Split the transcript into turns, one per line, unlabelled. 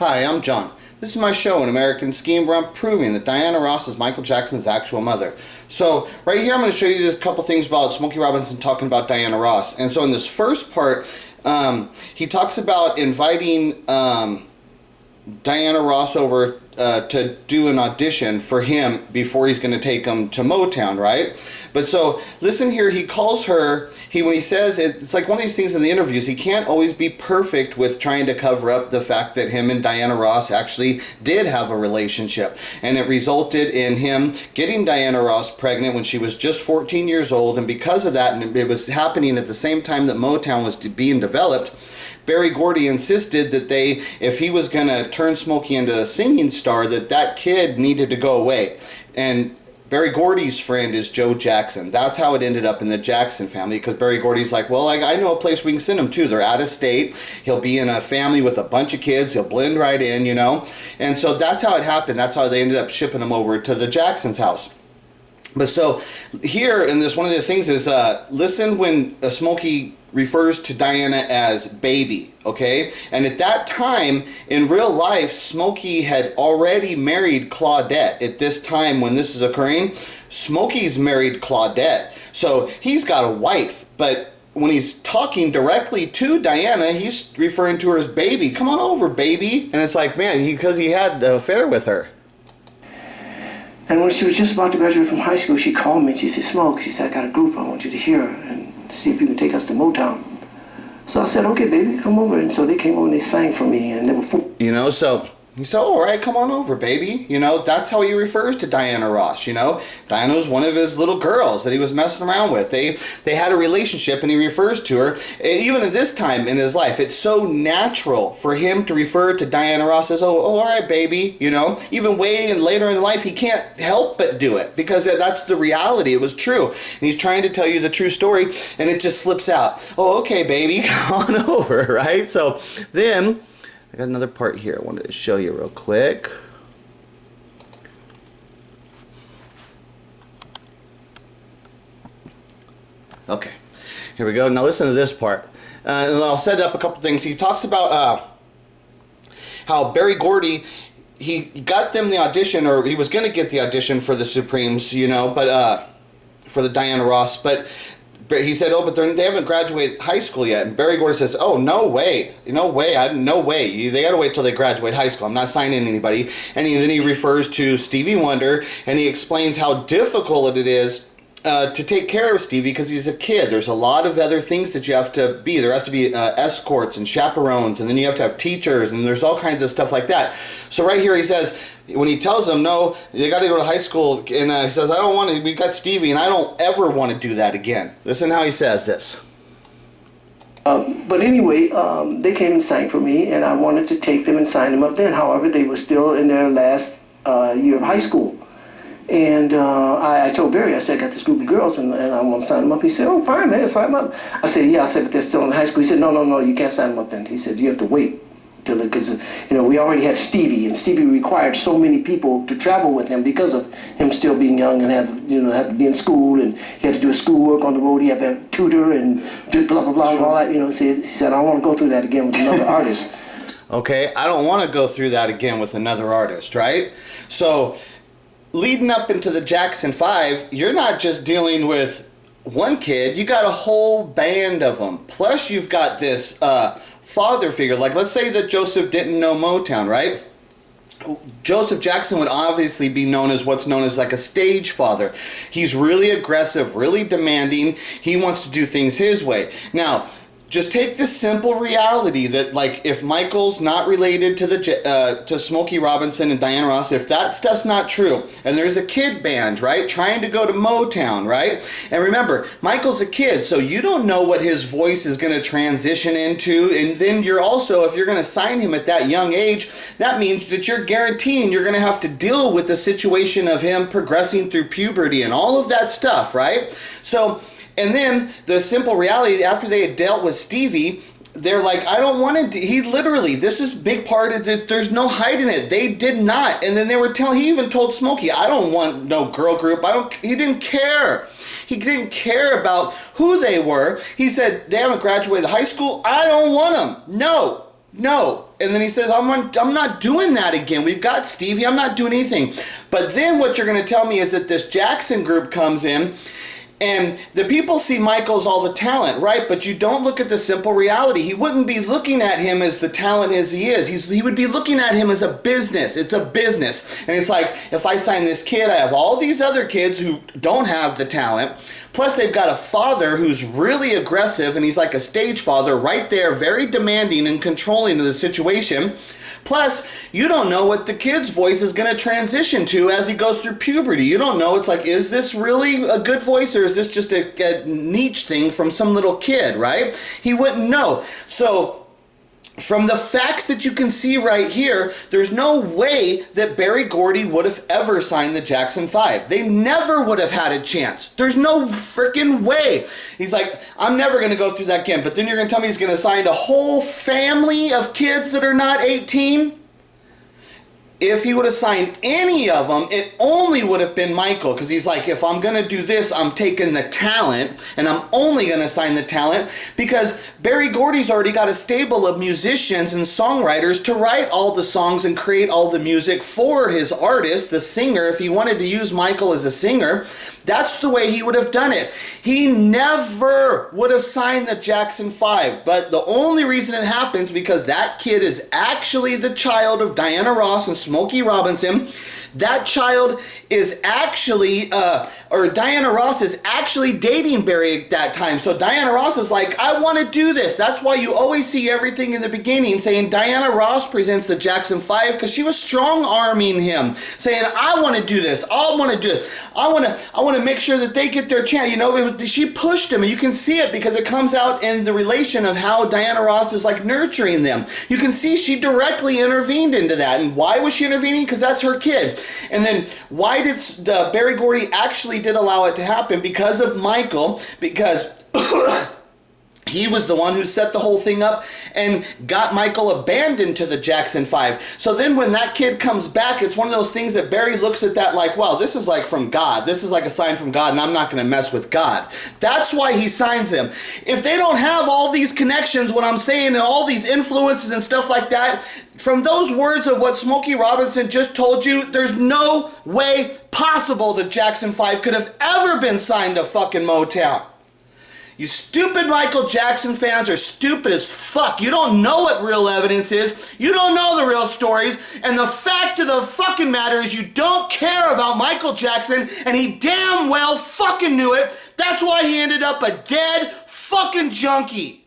Hi, I'm John. This is my show, An American Scheme, where I'm proving that Diana Ross is Michael Jackson's actual mother. So, right here I'm going to show you just a couple things about Smokey Robinson talking about Diana Ross. And so in this first part, he talks about inviting Diana Ross over to do an audition for him before he's going to take him to Motown, right? But so, listen here, he calls her, when he says, it's like one of these things in the interviews, he can't always be perfect with trying to cover up the fact that him and Diana Ross actually did have a relationship. And it resulted in him getting Diana Ross pregnant when she was just 14 years old, and because of that, and it was happening at the same time that Motown was being developed, Berry Gordy insisted that if he was going to turn Smokey into a singing star, that kid needed to go away. And Berry Gordy's friend is Joe Jackson. That's how it ended up in the Jackson family, because Berry Gordy's like, well, I know a place we can send him to. They're out of state. He'll be in a family with a bunch of kids. He'll blend right in, you know. And so that's how it happened. That's how they ended up shipping him over to the Jackson's house. But so here in this, one of the things is, listen when Smokey refers to Diana as baby, okay? And at that time, in real life, Smokey had already married Claudette. At this time when this is occurring, Smokey's married Claudette. So he's got a wife, but when he's talking directly to Diana, he's referring to her as baby. Come on over, baby. And it's like, man, because he had an affair with her.
And when she was just about to graduate from high school, she called me and she said, Smoke, she said, I got a group I want you to hear and see if you can take us to Motown. So I said, okay, baby, come over. And so they came over and they sang for me, and they were
you know, so he said, all right, come on over, baby. You know, that's how he refers to Diana Ross, you know. Diana was one of his little girls that he was messing around with. They had a relationship, and he refers to her. Even at this time in his life, it's so natural for him to refer to Diana Ross as, oh all right, baby, you know. Even way and later in life, he can't help but do it, because that's the reality. It was true. And he's trying to tell you the true story, and it just slips out. Oh, okay, baby, come on over, right? So then I got another part here I wanted to show you real quick. Okay, here we go. Now listen to this part. And I'll set up a couple things. He talks about how Berry Gordy, he got them the audition, or he was going to get the audition for the Supremes, you know, but for the Diana Ross, but he said, oh, but they haven't graduated high school yet. And Berry Gordy says, oh, no way. No way. They got to wait till they graduate high school. I'm not signing anybody. And then he refers to Stevie Wonder, and he explains how difficult it is to take care of Stevie because he's a kid. There's a lot of other things that you have to be. There has to be escorts and chaperones, and then you have to have teachers, and there's all kinds of stuff like that. So right here he says, when he tells them, no, they got to go to high school, and he says, I don't want to, we got Stevie, and I don't ever want to do that again. Listen how he says this.
But anyway, they came and sang for me, and I wanted to take them and sign them up then. However, they were still in their last year of high school. And I told Barry, I said, I got this group of girls and I want to sign them up. He said, oh, fine, man, sign them up. I said, yeah. I said, but they're still in high school. He said, no, you can't sign them up then. He said, you have to wait till because, you know, we already had Stevie, and Stevie required so many people to travel with him because of him still being young and have to be in school, and he had to do his schoolwork on the road. He had to have a tutor and do blah, blah, blah, and all that, you know. He said, I don't want to go through that again with another artist.
Okay, I don't want to go through that again with another artist, right? So leading up into the Jackson 5, you're not just dealing with one kid, you got a whole band of them. Plus you've got this father figure. Like, let's say that Joseph didn't know Motown, right? Joseph Jackson would obviously be known as what's known as like a stage father. He's really aggressive, really demanding. He wants to do things his way. Now, just take this simple reality that, like, if Michael's not related to to Smokey Robinson and Diana Ross, if that stuff's not true, and there's a kid band, right, trying to go to Motown, right? And remember, Michael's a kid, so you don't know what his voice is going to transition into, and then you're also, if you're going to sign him at that young age, that means that you're guaranteeing you're going to have to deal with the situation of him progressing through puberty and all of that stuff, right? So, and then the simple reality, after they had dealt with Stevie, they're like, I don't want to, he literally, this is big part of it, there's no hiding it. They did not. And then they were he even told Smokey, I don't want no girl group. He didn't care. He didn't care about who they were. He said, they haven't graduated high school. I don't want them. No. No. And then he says, I'm not doing that again. We've got Stevie. I'm not doing anything. But then what you're going to tell me is that this Jackson group comes in, and the people see Michael's all the talent, right? But you don't look at the simple reality. He wouldn't be looking at him as the talent as he is. He would be looking at him as a business. It's a business. And it's like, if I sign this kid, I have all these other kids who don't have the talent. Plus, they've got a father who's really aggressive, and he's like a stage father right there, very demanding and controlling of the situation. Plus, you don't know what the kid's voice is going to transition to as he goes through puberty. You don't know. It's like, is this really a good voice, or is this just a niche thing from some little kid, right? He wouldn't know. So, from the facts that you can see right here, there's no way that Berry Gordy would have ever signed the Jackson 5. They never would have had a chance. There's no freaking way. He's like, I'm never going to go through that again. But then you're going to tell me he's going to sign a whole family of kids that are not 18? If he would have signed any of them, it only would have been Michael, because he's like, if I'm going to do this, I'm taking the talent, and I'm only going to sign the talent, because Berry Gordy's already got a stable of musicians and songwriters to write all the songs and create all the music for his artist, the singer. If he wanted to use Michael as a singer, that's the way he would have done it. He never would have signed the Jackson 5, but the only reason it happens because that kid is actually the child of Diana Ross and Smokey Robinson. That child is actually, or Diana Ross is actually dating Berry at that time. So Diana Ross is like, I want to do this. That's why you always see everything in the beginning saying Diana Ross presents the Jackson 5, because she was strong-arming him, saying, I want to do this. I want to do it. I want to make sure that they get their chance. You know, she pushed him, and you can see it because it comes out in the relation of how Diana Ross is like nurturing them. You can see she directly intervened into that. And why was she intervening? Because that's her kid. And then why did Berry Gordy actually did allow it to happen? Because of Michael, because he was the one who set the whole thing up and got Michael abandoned to the Jackson 5. So then when that kid comes back, it's one of those things that Berry looks at that like, wow, this is like from God. This is like a sign from God, and I'm not going to mess with God. That's why he signs them. If they don't have all these connections, what I'm saying, and all these influences and stuff like that, from those words of what Smokey Robinson just told you, there's no way possible that Jackson 5 could have ever been signed to fucking Motown. You stupid Michael Jackson fans are stupid as fuck. You don't know what real evidence is. You don't know the real stories. And the fact of the fucking matter is you don't care about Michael Jackson, and he damn well fucking knew it. That's why he ended up a dead fucking junkie.